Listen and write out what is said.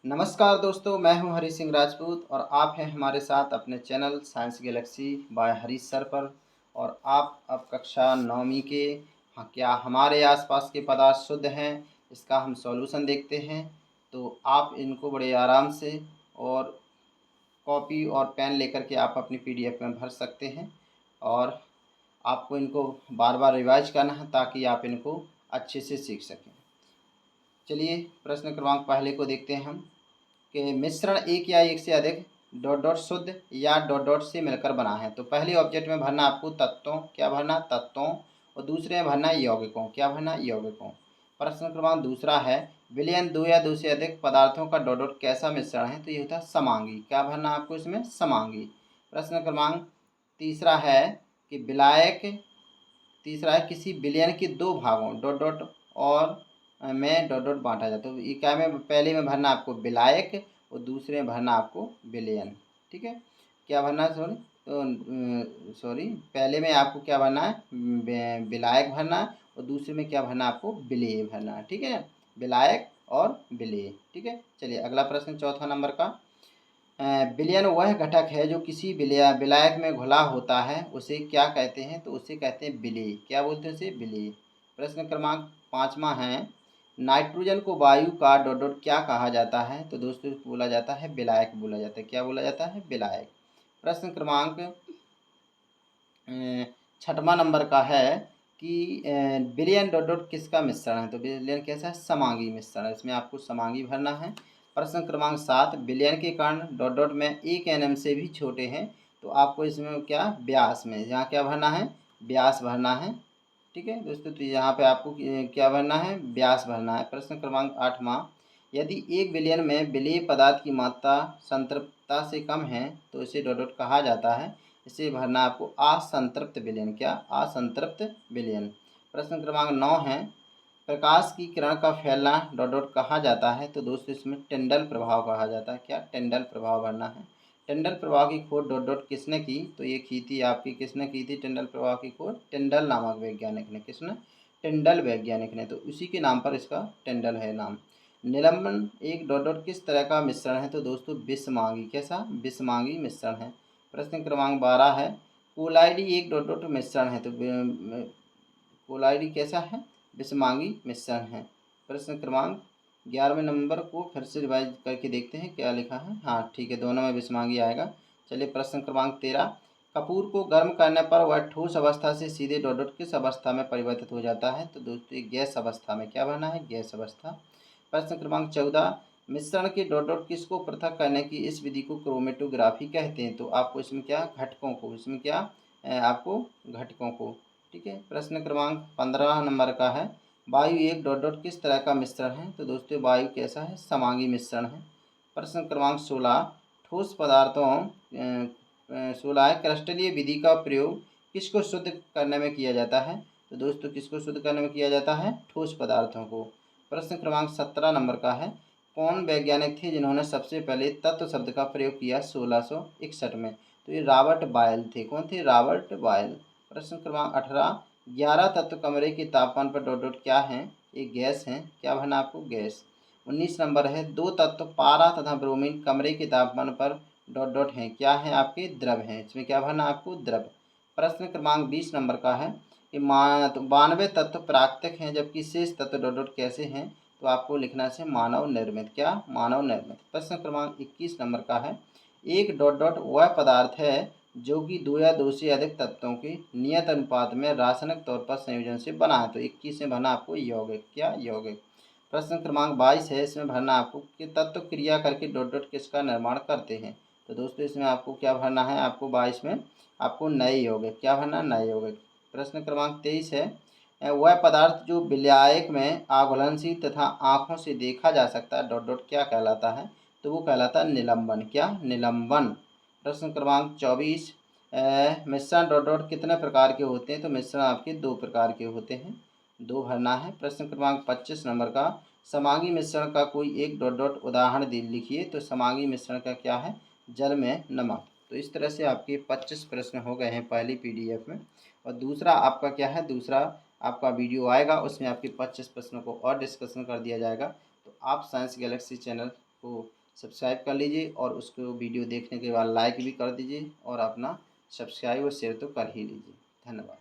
नमस्कार दोस्तों, मैं हूं हरी सिंह राजपूत और आप हैं हमारे साथ अपने channel science galaxy by Harish sir पर। और आप अब कक्षा 9वीं के हाँ, क्या हमारे आसपास के पदार्थ शुद्ध हैं, इसका हम सॉल्यूशन देखते हैं। तो आप इनको बड़े आराम से और कॉपी और पेन लेकर के आप अपनी पीडीएफ में भर सकते हैं। और आपको इनको बार बार रिवाइज करना है ताकि आप इनको अच्छे से सीख सकें। चलिए प्रश्न क्रमांक पहले को देखते हैं हम कि मिश्रण एक या एक से अधिक डॉट डॉट शुद्ध या डॉट डॉट से मिलकर बना है। तो पहले ऑब्जेक्ट में भरना आपको तत्वों, क्या भरना तत्वों, और दूसरे में भरना यौगिकों, क्या भरना यौगिकों। प्रश्न क्रमांक दूसरा है विलयन दो या दो से अधिक पदार्थों का डॉट डॉट कैसा मिश्रण है। तो ये होता है समांगी, क्या भरना आपको इसमें समांगी। प्रश्न क्रमांक तीसरा है कि विलायक, तीसरा है किसी विलयन के दो भागों डॉट डॉट और में डॉट डॉट बांटा जाता है। तो ये क्या में पहले में भरना आपको विलायक और दूसरे में भरना आपको विलयन। ठीक है, क्या भरना है सॉरी पहले में आपको क्या भरना है विलायक भरना है और दूसरे में क्या भरना है आपको विलेय भरना है। ठीक है, विलायक और विलेय। ठीक है, चलिए अगला प्रश्न चौथा नंबर का। विलयन वह घटक है जो किसी विलायक में घुला होता है, उसे क्या कहते हैं। तो उसे कहते हैं विलेय, क्या बोलते हैं उसे विलेय। प्रश्न क्रमांक पाँचवा है नाइट्रोजन को वायु का डॉट डॉट क्या कहा जाता है। तो दोस्तों बोला जाता है विलायक बोला जाता है, क्या बोला जाता है विलायक। प्रश्न क्रमांक छठवां नंबर का है कि विलयन डॉट डॉट किसका मिश्रण है। तो विलयन कैसा है समांगी मिश्रण है, इसमें आपको समांगी भरना है। प्रश्न क्रमांक 7 विलयन के कारण डॉट डॉट में 1 nm से भी छोटे हैं। तो आपको इसमें क्या व्यास में यहाँ क्या भरना है व्यास भरना है। ठीक है दोस्तों, तो यहाँ पे आपको क्या भरना है व्यास भरना है। प्रश्न क्रमांक 8वां यदि एक विलयन में विलेय पदार्थ की मात्रा संतृप्तता से कम है तो इसे डॉट डॉट कहा जाता है। इसे भरना आपको असंतृप्त विलयन, क्या असंतृप्त विलयन। प्रश्न क्रमांक 9 है प्रकाश की किरण का फैलना डॉट डॉट कहा जाता है। तो दोस्तों इसमें टिंडल प्रभाव कहा जाता है, क्या टिंडल प्रभाव भरना है। टिंडल प्रभाव की खोज डॉट डॉट किसने की। तो ये की थी आपकी, किसने की थी टिंडल प्रभाव की खोज, टिंडल नामक वैज्ञानिक ने। किसने, टिंडल वैज्ञानिक ने। तो उसी के नाम पर इसका टिंडल है नाम। निलंबन एक डॉट डॉट किस तरह का मिश्रण है। तो दोस्तों विषमांगी, कैसा विषमांगी मिश्रण है। प्रश्न क्रमांक 12 है कोलाइडी एक डॉट डॉट मिश्रण है। तो कोलाइडी कैसा है विषमांगी मिश्रण है। प्रश्न क्रमांक 11वें नंबर को फिर से रिवाइज करके देखते हैं क्या लिखा है। हाँ ठीक है, दोनों में विषमांगी आएगा। चलिए प्रश्न क्रमांक 13 कपूर को गर्म करने पर वह ठोस अवस्था से सीधे डॉट डॉट किस अवस्था में परिवर्तित हो जाता है। तो दोस्तों गैस अवस्था में, क्या बना है गैस अवस्था। प्रश्न क्रमांक 14 मिश्रण के डॉट डॉट किसको पृथक करने की इस विधि को क्रोमेटोग्राफी कहते हैं। तो आपको इसमें क्या घटकों को, इसमें क्या आपको घटकों को। ठीक है, प्रश्न क्रमांक 15 नंबर का है वायु एक डॉट डॉट किस तरह का मिश्रण है। तो दोस्तों वायु कैसा है समांगी मिश्रण है। प्रश्न क्रमांक 16 ठोस पदार्थों 16 है क्रिस्टलीय विधि का प्रयोग किसको शुद्ध करने में किया जाता है। तो दोस्तों किसको शुद्ध करने में किया जाता है ठोस पदार्थों को। प्रश्न क्रमांक 17 नंबर का है कौन वैज्ञानिक थे जिन्होंने सबसे पहले तत्व शब्द का प्रयोग किया 1661 में। तो ये रॉबर्ट बॉयल थे, कौन थे रॉबर्ट बॉयल। प्रश्न क्रमांक 18 11 तत्व कमरे के तापमान पर डॉट डॉट क्या है, ये गैस है, क्या भरना आपको गैस। 19 नंबर है दो तत्व पारा तथा ब्रोमीन कमरे के तापमान पर डॉट डॉट हैं, क्या है आपके द्रव हैं, इसमें क्या भरना आपको द्रव। प्रश्न क्रमांक 20 नंबर का है कि 92 तत्व प्राकृतिक हैं जबकि शेष तत्व डॉट डॉट कैसे हैं। तो आपको लिखना है मानव निर्मित, क्या मानव निर्मित। प्रश्न क्रमांक 21 नंबर का है एक डॉट डॉट वह पदार्थ है जो कि दो या दो से अधिक तत्वों के नियत अनुपात में रासायनिक तौर पर संयोजन से बना है। तो 21 में भरना आपको यौगिक, क्या यौगिक। प्रश्न क्रमांक 22 है इसमें भरना आपको कि तत्व क्रिया करके डॉट डॉट किसका निर्माण करते हैं। तो दोस्तों इसमें आपको क्या भरना है आपको 22 में आपको नए यौगिक, क्या भरना नए यौगिक। प्रश्न क्रमांक 23 है वह पदार्थ जो विलायक में अघुलनशील तथा आँखों से देखा जा सकता है डॉट डॉट क्या कहलाता है। तो वो कहलाता है निलंबन, क्या निलंबन। प्रश्न क्रमांक 24 मिश्रण डॉट डॉट कितने प्रकार के होते हैं। तो मिश्रण आपके दो प्रकार के होते हैं, दो भरना है। प्रश्न क्रमांक 25 नंबर का समांगी मिश्रण का कोई एक डॉट डॉट उदाहरण दे लिखिए। तो समांगी मिश्रण का क्या है जल में नमक। तो इस तरह से आपके 25 प्रश्न हो गए हैं पहली पीडीएफ में। और दूसरा आपका क्या है दूसरा आपका वीडियो आएगा उसमें आपके 25 प्रश्नों को और डिस्कशन कर दिया जाएगा। तो आप साइंस गैलेक्सी चैनल को सब्सक्राइब कर लीजिए और उसको वीडियो देखने के बाद लाइक भी कर दीजिए और अपना सब्सक्राइब और शेयर तो कर ही लीजिए। धन्यवाद।